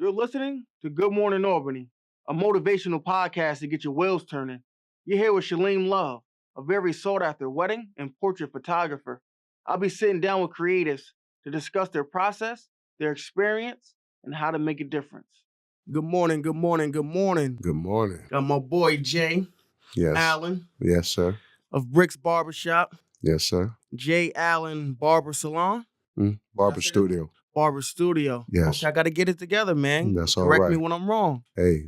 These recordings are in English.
You're listening to Good Morning Albany, a motivational podcast to get your wheels turning. You're here with Shalene Love, a very sought-after wedding and portrait photographer. I'll be sitting down with creatives to discuss their process, their experience, and how to make a difference. Good morning, good morning, good morning. Good morning. Got my boy Jay Yes. Allen Yes, sir. of Bricks Barbershop, Yes, sir. J. Allen Barber Salon. Barber Studio. Barber Studio. Yes. Okay, I got to get it together, man. That's all Correct right. me when I'm wrong. Hey,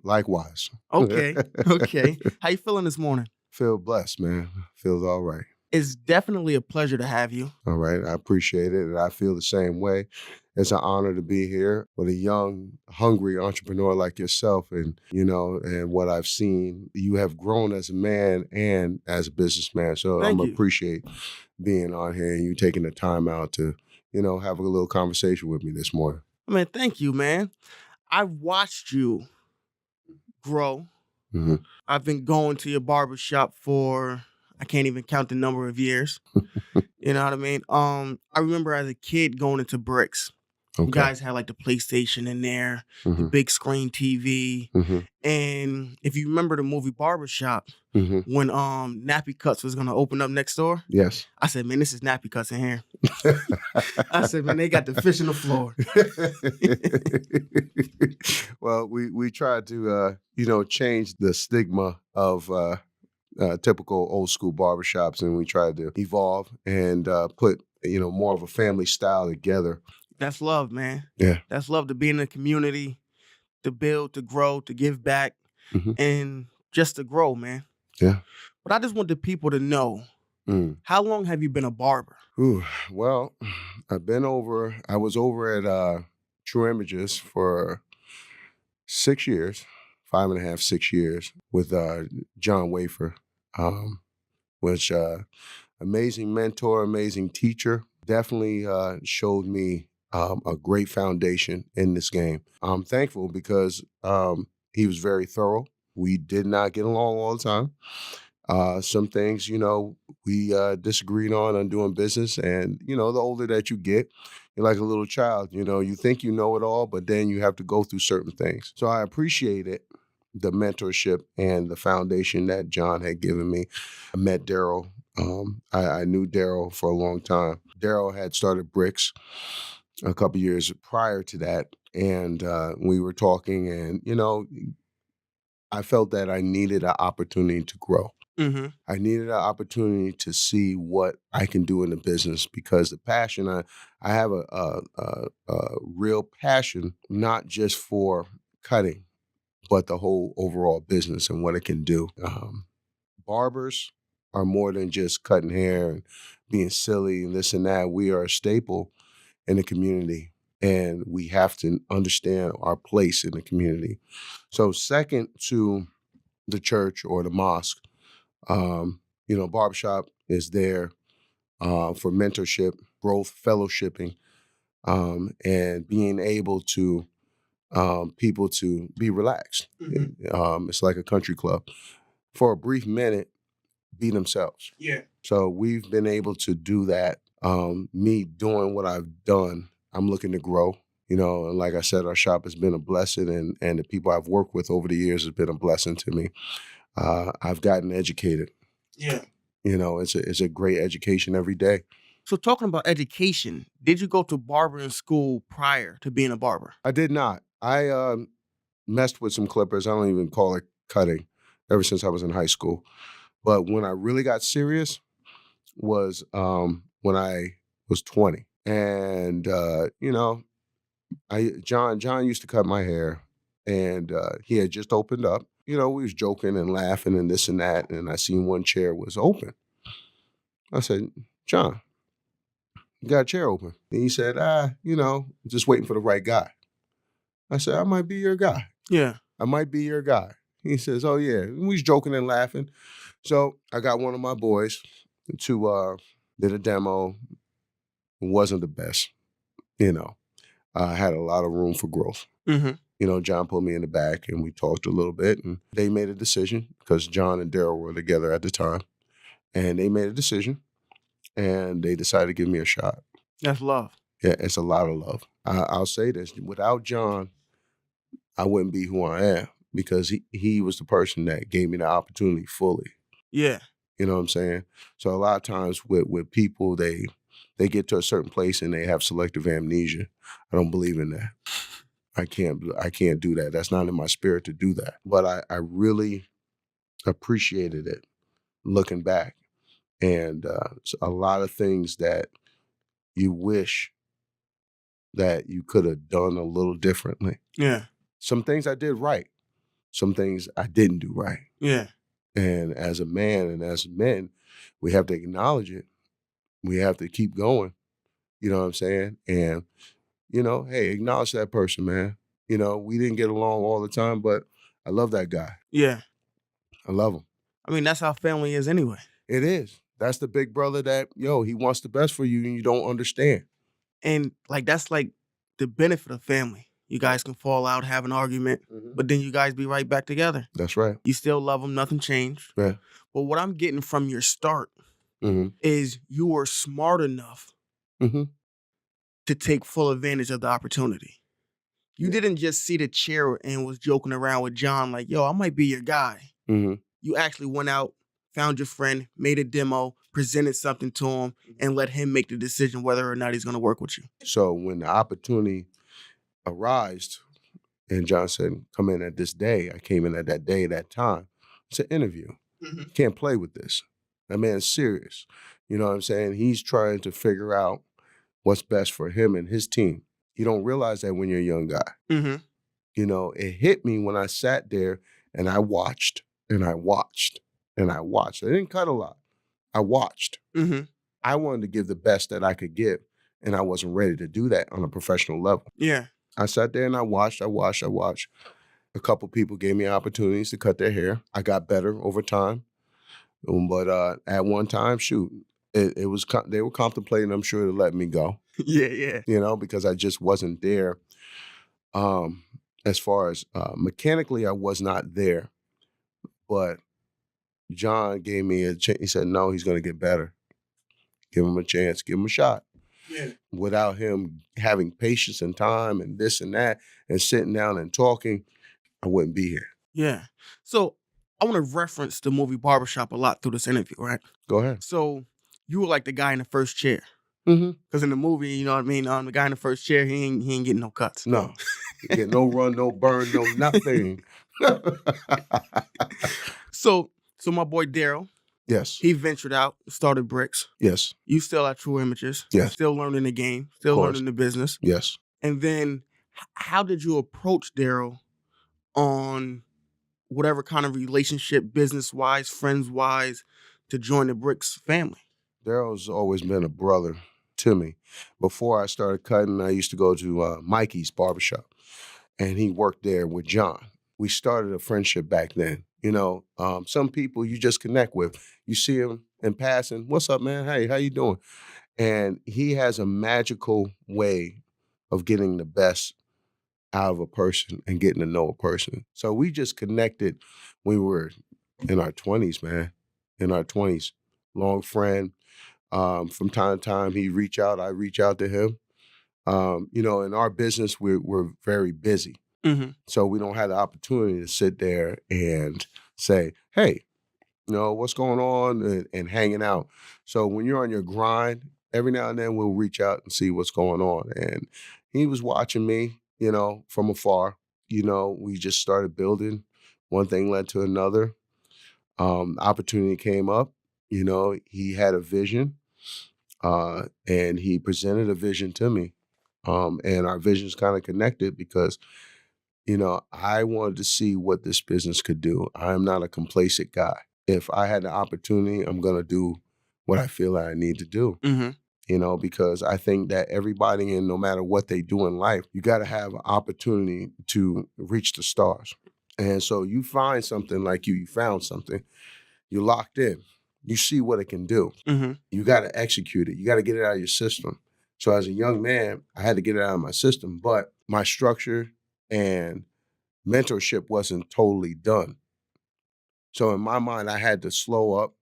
likewise. Okay. How you feeling this morning? Feel blessed, man. Feels all right. It's definitely a pleasure to have you. All right. I appreciate it. And I feel the same way. It's an honor to be here with a young, hungry entrepreneur like yourself. And, and what I've seen, you have grown as a man and as a businessman. So Thank I'm you. appreciate being on here and you taking the time out to, have a little conversation with me this morning. Man, thank you, man. I've watched you grow. Mm-hmm. I've been going to your barbershop for, I can't even count the number of years. You know what I mean? I remember as a kid going into Bricks. Okay. You guys had like the PlayStation in there, the big screen TV. And if you remember the movie Barbershop, when Nappy Cuts was going to open up next door. Yes. I said, man, this is Nappy Cuts in here. I said, man, they got the fish in the floor. Well, we tried to, change the stigma of typical old school barbershops, and we tried to evolve and put, more of a family style together. That's love, man. Yeah. That's love, to be in the community, to build, to grow, to give back, and just to grow, man. Yeah. But I just want the people to know, how long have you been a barber? Well, I was over at True Images for 6 years, 5.5, 6 years with John Wafer, which amazing mentor, amazing teacher, definitely showed me a great foundation in this game. I'm thankful because he was very thorough. We did not get along all the time. Some things, we disagreed on doing business. And, the older that you get, you're like a little child. You think you know it all, but then you have to go through certain things. So I appreciated the mentorship and the foundation that John had given me. I met Daryl. I knew Daryl for a long time. Daryl had started Bricks a couple years prior to that. And we were talking and, I felt that I needed an opportunity to grow. I needed an opportunity to see what I can do in the business because the passion, I have a real passion, not just for cutting, but the whole overall business and what it can do. Barbers are more than just cutting hair and being silly and this and that. We are a staple in the community, and we have to understand our place in the community. So second to the church or the mosque, barbershop is there for mentorship, growth, fellowshipping, and being able to people to be relaxed. It's like a country club. For a brief minute, be themselves. Yeah. So we've been able to do that. Me doing what I've done, I'm looking to grow. And like I said, our shop has been a blessing, and the people I've worked with over the years has been a blessing to me. I've gotten educated. Yeah. It's a great education every day. So talking about education, did you go to barbering school prior to being a barber? I did not. I messed with some clippers. I don't even call it cutting ever since I was in high school. But when I really got serious was when I was 20. And, John used to cut my hair, and he had just opened up. We was joking and laughing and this and that, and I seen one chair was open. I said, John, you got a chair open? And he said, just waiting for the right guy. I said, I might be your guy. Yeah. I might be your guy. He says, oh, yeah. And we was joking and laughing. So I got one of my boys to did a demo. It wasn't the best, I had a lot of room for growth. John pulled me in the back and we talked a little bit, and they made a decision because John and Daryl were together at the time, and they made a decision and they decided to give me a shot. That's love. Yeah, it's a lot of love. I'll say this, without John I wouldn't be who I am because he was the person that gave me the opportunity fully. Yeah. You know what I'm saying? So a lot of times with people, they get to a certain place and they have selective amnesia. I don't believe in that. I can't do that. That's not in my spirit to do that. But I really appreciated it looking back. And a lot of things that you wish that you could have done a little differently. Yeah. Some things I did right. Some things I didn't do right. Yeah. And as a man and as men, we have to acknowledge it. We have to keep going. You know what I'm saying? And, hey, acknowledge that person, man. We didn't get along all the time, but I love that guy. Yeah. I love him. I mean, that's how family is anyway. It is. That's the big brother that, he wants the best for you and you don't understand. And that's the benefit of family. You guys can fall out, have an argument, but then you guys be right back together. That's right. You still love them, nothing changed. Yeah. But what I'm getting from your start is you were smart enough to take full advantage of the opportunity. You didn't just see the chair and was joking around with John like, yo, I might be your guy. You actually went out, found your friend, made a demo, presented something to him, and let him make the decision whether or not he's going to work with you. So when the opportunity arose and John said, come in at this day, I came in at that day, that time. It's an interview. You can't play with this. That man's serious. You know what I'm saying? He's trying to figure out what's best for him and his team. You don't realize that when you're a young guy. It hit me when I sat there and I watched and I watched and I watched. I didn't cut a lot. I watched. I wanted to give the best that I could give, and I wasn't ready to do that on a professional level. Yeah. I sat there and I watched. A couple people gave me opportunities to cut their hair. I got better over time. But at one time, shoot, it was they were contemplating, I'm sure, to let me go. Yeah. Because I just wasn't there. As far as mechanically, I was not there. But John gave me a chance. He said, no, he's going to get better. Give him a chance. Give him a shot. Yeah. Without him having patience and time and this and that and sitting down and talking, I wouldn't be here. Yeah. So I want to reference the movie Barbershop a lot through this interview, right? Go ahead. So you were like the guy in the first chair. Mm-hmm. Because in the movie, you know what I mean? The guy in the first chair, he ain't getting no cuts. No. Get no run, no burn, no nothing. So my boy Daryl. Yes. He ventured out, started Bricks. Yes. You still at True Images. Yes. Still learning the game. Still learning the business. Yes. And then how did you approach Daryl on whatever kind of relationship, business-wise, friends-wise, to join the Bricks family? Daryl's always been a brother to me. Before I started cutting, I used to go to Mikey's barbershop, and he worked there with John. We started a friendship back then. Some people you just connect with. You see him in passing. What's up, man? Hey, how you doing? And he has a magical way of getting the best out of a person and getting to know a person. So we just connected when we were in our 20s, man. In our 20s. Long friend. From time to time, he'd reach out. I reach out to him. In our business, we're very busy. So we don't have the opportunity to sit there and say, hey, what's going on and hanging out. So when you're on your grind, every now and then we'll reach out and see what's going on. And he was watching me, from afar. We just started building. One thing led to another. Opportunity came up. He had a vision and he presented a vision to me. And our visions kind of connected because I wanted to see what this business could do. I'm not a complacent guy. If I had the opportunity, I'm going to do what I feel I need to do. Because I think that everybody, no matter what they do in life, you got to have an opportunity to reach the stars. And so you find something like you found something, you're locked in. You see what it can do. You got to execute it. You got to get it out of your system. So as a young man, I had to get it out of my system, but my structure and mentorship wasn't totally done. So in my mind, I had to slow up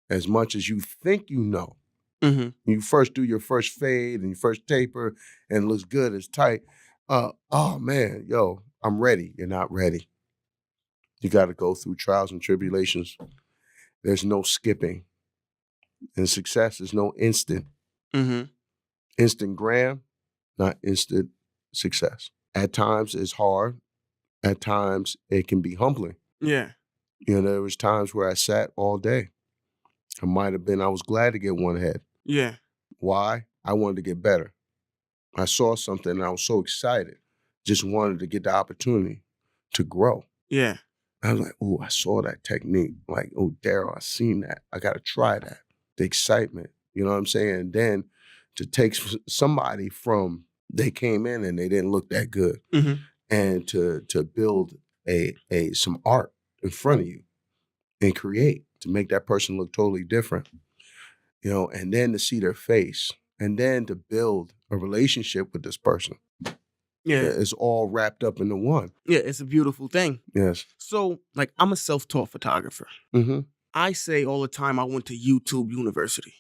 as much as you think you know. You first do your first fade and your first taper and it looks good, it's tight. Oh man, I'm ready. You're not ready. You got to go through trials and tribulations. There's no skipping. And success is no instant. Mm-hmm. Instagram, not instant success. At times it's hard. At times it can be humbling. Yeah. You know, there was times where I sat all day. I was glad to get one head. Yeah. Why? I wanted to get better. I saw something and I was so excited. Just wanted to get the opportunity to grow. Yeah. I was like, oh, I saw that technique. Like, oh, Daryl, I seen that. I got to try that. The excitement, you know what I'm saying? And then to take somebody from, they came in and they didn't look that good. Mm-hmm. And to build some art in front of you and create to make that person look totally different, you know, and then to see their face and then to build a relationship with this person. Yeah. It's all wrapped up into one. Yeah, it's a beautiful thing. Yes. So, like, I'm a self-taught photographer. Mm-hmm. I say all the time I went to YouTube University.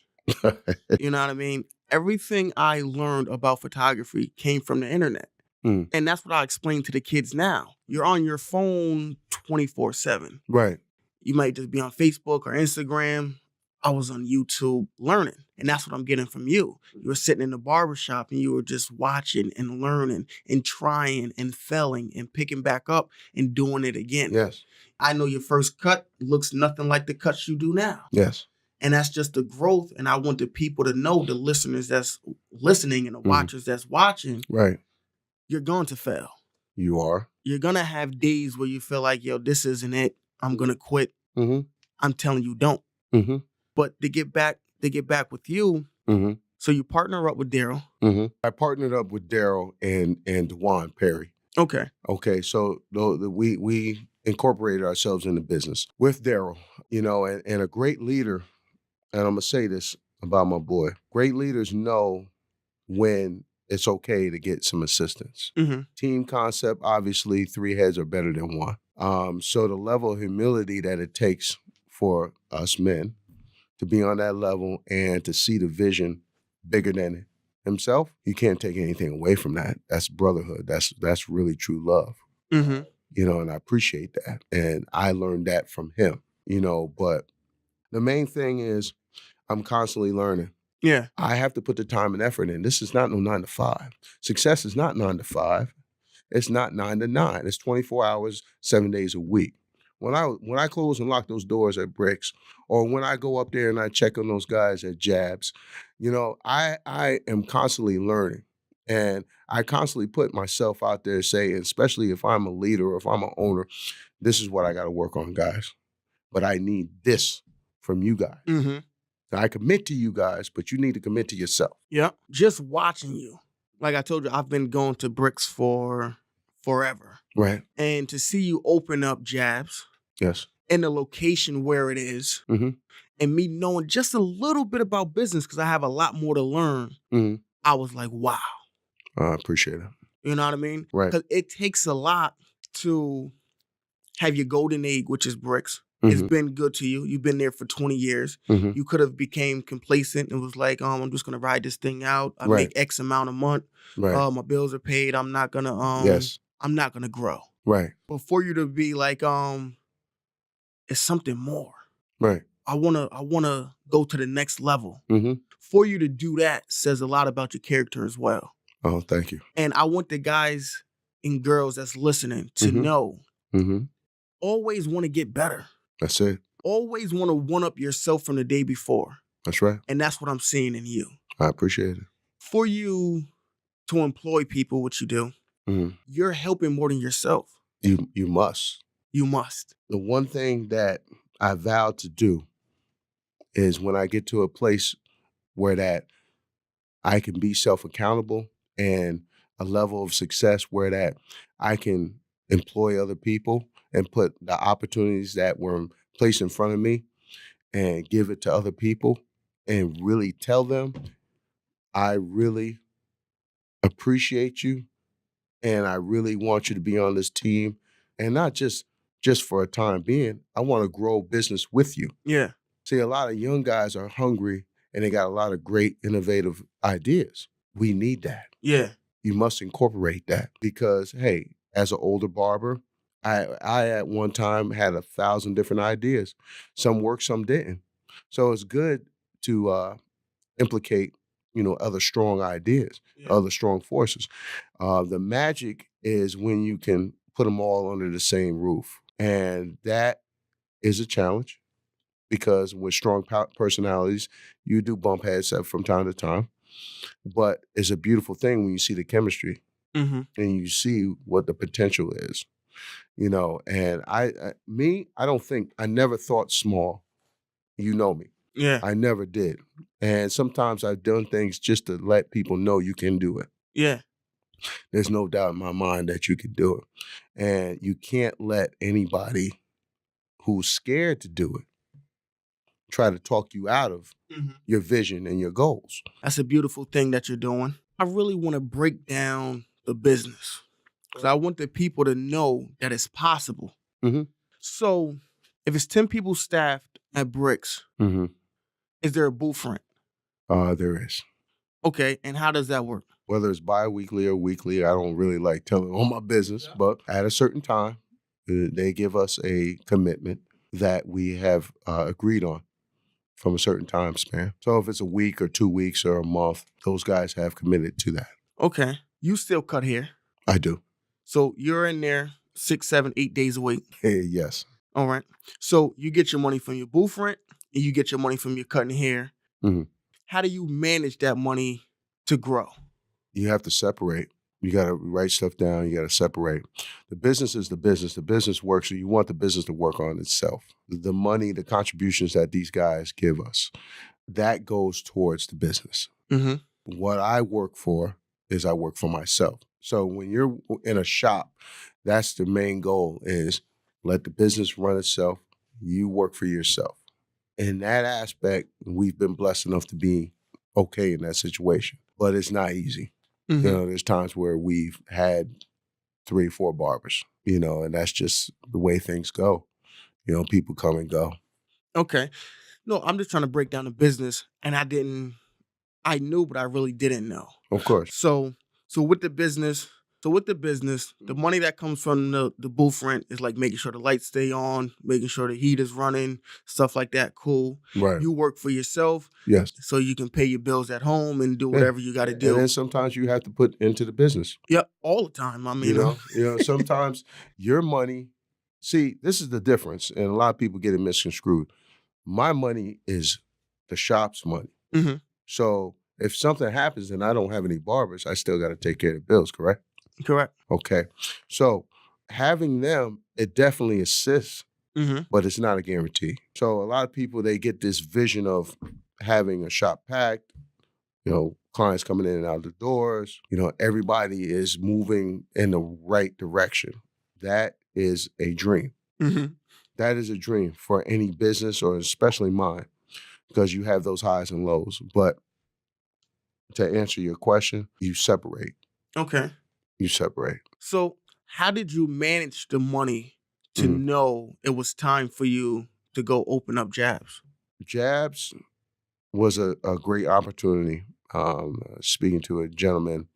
You know what I mean? Everything I learned about photography came from the internet. Mm. And that's what I explain to the kids now. You're on your phone 24/7. Right. You might just be on Facebook or Instagram. I was on YouTube learning. And that's what I'm getting from you. You were sitting in the barbershop and you were just watching and learning and trying and failing and picking back up and doing it again. Yes. I know your first cut looks nothing like the cuts you do now. Yes. And that's just the growth. And I want the people to know, the listeners that's listening and the watchers that's watching, right, you're going to fail. You are. You're going to have days where you feel like, yo, this isn't it. I'm going to quit. Mm-hmm. I'm telling you, don't. Mm-hmm. But to get back with you, mm-hmm. So you partner up with Daryl. Mm-hmm. I partnered up with Daryl and DeJuan Perry. Okay. Okay, so we incorporated ourselves in the business with Daryl, you know, and a great leader, and I'm going to say this about my boy, great leaders know when it's okay to get some assistance. Mm-hmm. Team concept, obviously, 3 heads are better than 1. So the level of humility that it takes for us men to be on that level and to see the vision bigger than himself, you can't take anything away from that. That's brotherhood. That's really true love. Mm-hmm. You know, and I appreciate that. And I learned that from him, you know, but the main thing is I'm constantly learning. Yeah. I have to put the time and effort in. This is not no 9 to 5. Success is not 9 to 5. It's not 9 to 9. It's 24 hours, 7 days a week. When I close and lock those doors at Bricks, or when I go up there and I check on those guys at Jabs, you know, I am constantly learning. And I constantly put myself out there saying, especially if I'm a leader or if I'm an owner, this is what I got to work on, guys. But I need this from you guys. Mm-hmm. I commit to you guys, but you need to commit to yourself. Yeah. Just watching you. Like I told you, I've been going to Bricks for forever. Right. And to see you open up Jabs. Yes. And the location where it is. Mm-hmm. And me knowing just a little bit about business, because I have a lot more to learn. Mm-hmm. I was like, wow. I appreciate it. You know what I mean? Right. Because it takes a lot to have your golden egg, which is Bricks. Mm-hmm. It's been good to you. You've been there for 20 years. Mm-hmm. You could have became complacent and was like, I'm just going to ride this thing out. I Right. make X amount a month. Right. My bills are paid. I'm not going to, yes. I'm not going to grow. Right. But for you to be like, it's something more. Right. I want to go to the next level. Mm-hmm. For you to do that says a lot about your character as well. Oh, thank you. And I want the guys and girls that's listening to Mm-hmm. know, Mm-hmm. always want to get better. That's it. Always want to one-up yourself from the day before. That's right. And that's what I'm seeing in you. I appreciate it. For you to employ people, what you do, Mm-hmm. you're helping more than yourself. You must. You must. The one thing that I vowed to do is when I get to a place where that I can be self-accountable and a level of success where that I can employ other people and put the opportunities that were placed in front of me and give it to other people and really tell them, I really appreciate you and I really want you to be on this team, and not just for a time being. I want to grow business with you. Yeah. See, a lot of young guys are hungry and they got a lot of great innovative ideas. We need that. Yeah. You must incorporate that because, hey, as an older barber, I at one time had 1,000 different ideas. Some worked, some didn't. So it's good to implicate, other strong ideas, other strong forces. The magic is when you can put them all under the same roof. And that is a challenge because with strong personalities, you do bump heads up from time to time. But it's a beautiful thing when you see the chemistry and you see what the potential is, and I don't think, I never thought small. You know me. Yeah. I never did. And sometimes I've done things just to let people know you can do it. Yeah. There's no doubt in my mind that you can do it. And you can't let anybody who's scared to do it try to talk you out of your vision and your goals. That's a beautiful thing that you're doing. I really want to break down the business because I want the people to know that it's possible. So if it's 10 people staffed at Bricks, is there a booth rent? There is. Okay, and how does that work? Whether it's bi-weekly or weekly, I don't really like telling all my business, but at a certain time, they give us a commitment that we have agreed on from a certain time span. So if it's a week or 2 weeks or a month, those guys have committed to that. Okay. You still cut hair? I do. So you're in there 6, 7, 8 days a week? Yes. All right. So you get your money from your booth rent and you get your money from your cutting hair. How do you manage that money to grow? You have to separate. You got to write stuff down. You got to separate. The business is the business. The business works. So you want the business to work on itself. The money, the contributions that these guys give us, that goes towards the business. What I work for is I work for myself. So when you're in a shop, that's the main goal, is let the business run itself. You work for yourself. In that aspect, we've been blessed enough to be okay in that situation. But it's not easy. There's times where we've had 3 or 4 barbers, and that's just the way things go. People come and go. Okay. No, I'm just trying to break down the business, and I knew, but I really didn't know. Of course. So with the business, the money that comes from the booth rent is like making sure the lights stay on, making sure the heat is running, stuff like that. Cool. Right. You work for yourself. Yes. So you can pay your bills at home and do whatever you got to do. And then sometimes you have to put into the business. Yep, all the time. I mean, sometimes your money, see, this is the difference, and a lot of people get it misconstrued. My money is the shop's money. So if something happens and I don't have any barbers, I still got to take care of the bills, correct? Correct. Okay. So having them, it definitely assists, but it's not a guarantee. So a lot of people, they get this vision of having a shop packed, clients coming in and out the doors, everybody is moving in the right direction. That is a dream. That is a dream for any business, or especially mine, because you have those highs and lows. But to answer your question, you separate. Okay. You separate. So how did you manage the money to know it was time for you to go open up Jabs? Jabs was a great opportunity. Speaking to a gentleman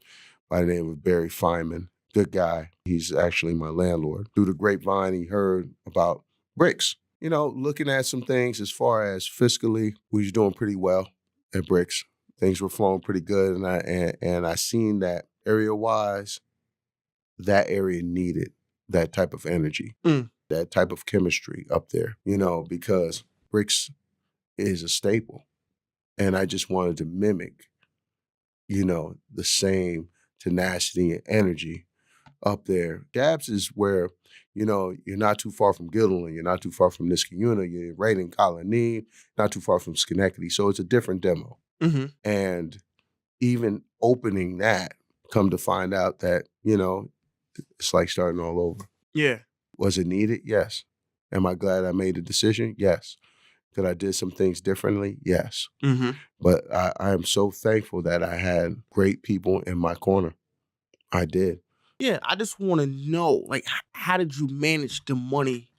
by the name of Barry Feynman, good guy. He's actually my landlord. Through the grapevine, he heard about Bricks. Looking at some things as far as fiscally, we was doing pretty well at Bricks. Things were flowing pretty good, and I seen that area-wise, that area needed that type of energy, that type of chemistry up there, because Bricks is a staple. And I just wanted to mimic, the same tenacity and energy up there. Jabs is where, you're not too far from Guilderland, you're not too far from Niskayuna, you're right in Colony, not too far from Schenectady. So it's a different demo. And even opening that, come to find out that, it's like starting all over. Yeah. Was it needed? Yes. Am I glad I made a decision? Yes. That I did some things differently? Yes. But I am so thankful that I had great people in my corner. I did. Yeah, I just want to know, how did you manage the money?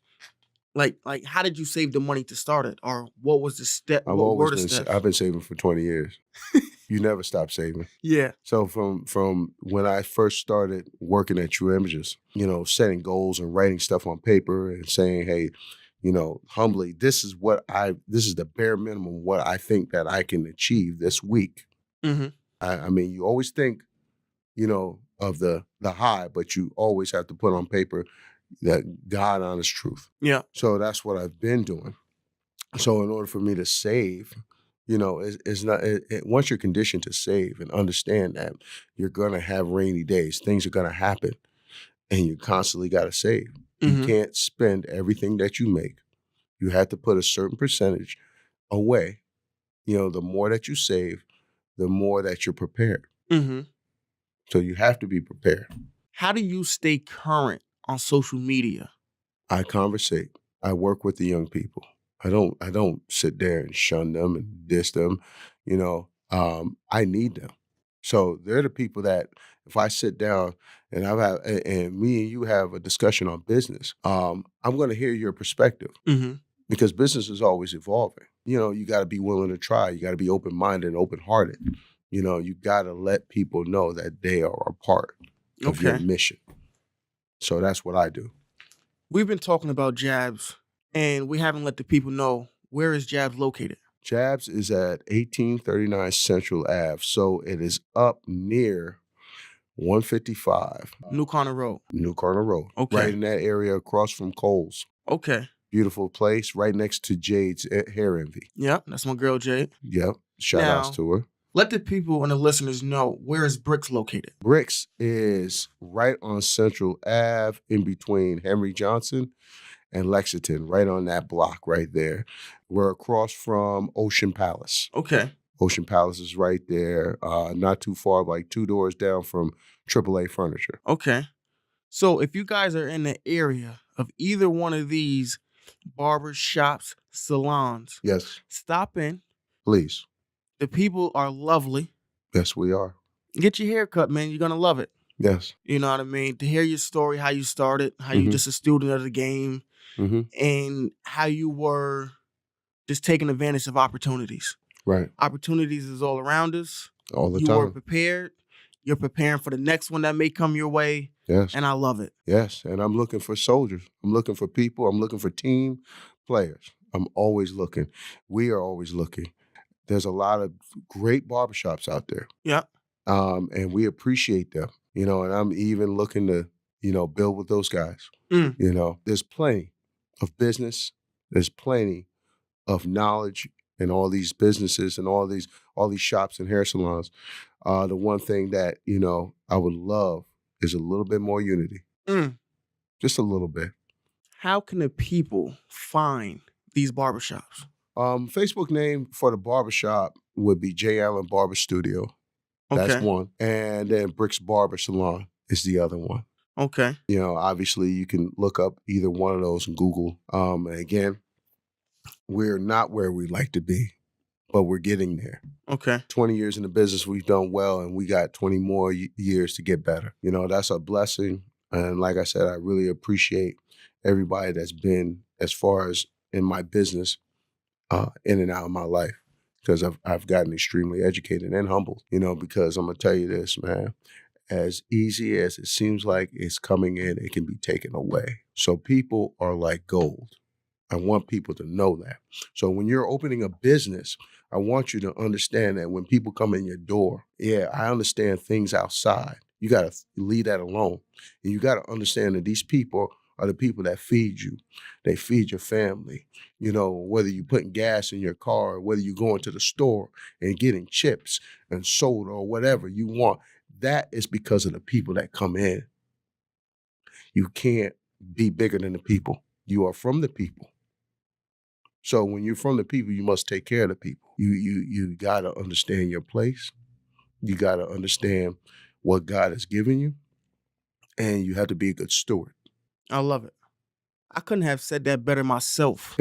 Like, how did you save the money to start it? Or what was the step? I've been saving for 20 years. You never stop saving. Yeah. So from when I first started working at True Images, setting goals and writing stuff on paper and saying, hey, humbly, this is the bare minimum what I think that I can achieve this week. Mm-hmm. I mean, you always think, of the high, but you always have to put on paper that God honest truth. Yeah. So that's what I've been doing. So in order for me to save, it's not once you're conditioned to save and understand that you're gonna have rainy days, things are gonna happen, and you constantly gotta save. You Mm-hmm. can't spend everything that you make. You have to put a certain percentage away. The more that you save, the more that you're prepared. Mm-hmm. So you have to be prepared. How do you stay current on social media? I conversate. I work with the young people. I don't sit there and shun them and diss them. I need them. So they're the people that if I sit down and and me and you have a discussion on business, I'm going to hear your perspective Mm-hmm. because business is always evolving. You got to be willing to try. You got to be open-minded and open-hearted. You got to let people know that they are a part of your mission. So that's what I do. We've been talking about Jabs, and we haven't let the people know, where is Jabs located? Jabs is at 1839 Central Ave, so it is up near 155 New Corner Road. New Corner Road. Okay. Right in that area across from Kohl's. Okay. Beautiful place, right next to Jade's Hair Envy. Yep, that's my girl, Jade. Yep, shout outs to her. Let the people and the listeners know, where is Bricks located? Bricks is right on Central Ave in between Henry Johnson and Lexington, right on that block right there. We're across from Ocean Palace. Okay. Ocean Palace is right there, not too far, like 2 doors down from AAA Furniture. Okay. So if you guys are in the area of either one of these barber shops, salons, Yes. stop in. Please. The people are lovely. Yes, we are. Get your hair cut, man. You're going to love it. Yes. You know what I mean? To hear your story, how you started, how you just a student of the game, and how you were just taking advantage of opportunities. Right. Opportunities is all around us. All the time. You were prepared. You're preparing for the next one that may come your way. Yes. And I love it. Yes. And I'm looking for soldiers. I'm looking for people. I'm looking for team players. I'm always looking. We are always looking. There's a lot of great barbershops out there. Yeah. And we appreciate them, and I'm even looking to, build with those guys. There's plenty of business. There's plenty of knowledge in all these businesses and all these shops and hair salons. The one thing that, I would love is a little bit more unity. Just a little bit. How can the people find these barbershops? Facebook name for the barbershop would be GMAlbany Barber Studio. That's one. And then Bricks Barber Salon is the other one. Okay. Obviously you can look up either one of those in Google. And again, we're not where we'd like to be, but we're getting there. Okay. 20 years in the business, we've done well, and we got 20 more years to get better. That's a blessing. And like I said, I really appreciate everybody that's been, as far as in my business, in and out of my life, because I've gotten extremely educated and humbled, because I'm going to tell you this, man, as easy as it seems like it's coming in, it can be taken away. So people are like gold. I want people to know that. So when you're opening a business, I want you to understand that when people come in your door, yeah, I understand things outside. You got to leave that alone. And you got to understand that these people are the people that feed you. They feed your family. Whether you're putting gas in your car, or whether you're going to the store and getting chips and soda or whatever you want, that is because of the people that come in. You can't be bigger than the people. You are from the people. So when you're from the people, you must take care of the people. You got to understand your place. You got to understand what God has given you. And you have to be a good steward. I love it. I couldn't have said that better myself.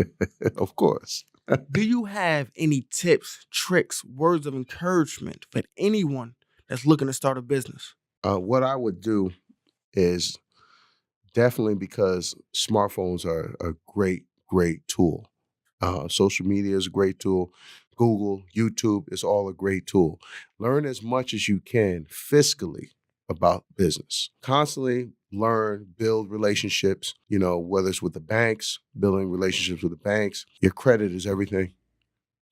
Of course. Do you have any tips, tricks, words of encouragement for anyone that's looking to start a business? What I would do is definitely, because smartphones are a great, great tool. Social media is a great tool. Google, YouTube is all a great tool. Learn as much as you can fiscally about business. Constantly learn, build relationships, whether it's with the banks, building relationships with the banks. Your credit is everything.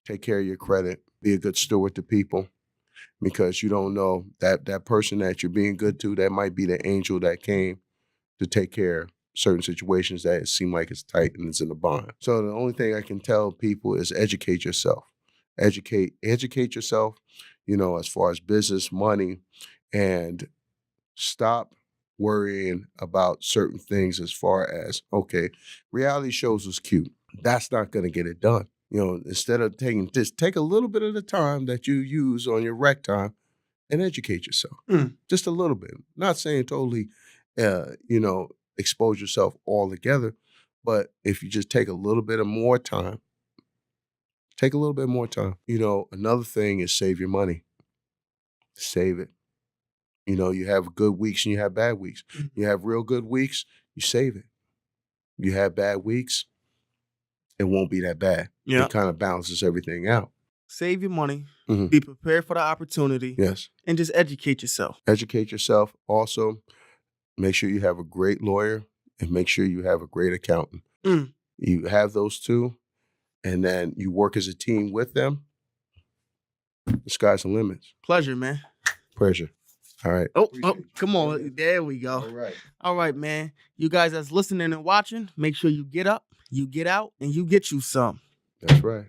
Take care of your credit. Be a good steward to people, because you don't know that person that you're being good to, that might be the angel that came to take care of certain situations that seem like it's tight and it's in a bond. So the only thing I can tell people is educate yourself. Educate yourself, as far as business, money, and stop worrying about certain things as far as, okay, reality shows was cute. That's not going to get it done. Instead of take a little bit of the time that you use on your rec time and educate yourself. Just a little bit. Not saying totally, expose yourself altogether, but if you just take a little bit of more time, another thing is save your money. Save it. You have good weeks and you have bad weeks. You have real good weeks, you save it. You have bad weeks, it won't be that bad. Yeah. It kind of balances everything out. Save your money. Be prepared for the opportunity. Yes. And just educate yourself. Educate yourself. Also, make sure you have a great lawyer and make sure you have a great accountant. You have those two, and then you work as a team with them. The sky's the limit. Pleasure, man. Pleasure. All right. Oh, come on. There we go. All right. All right, man. You guys that's listening and watching, make sure you get up, you get out, and you get you some. That's right.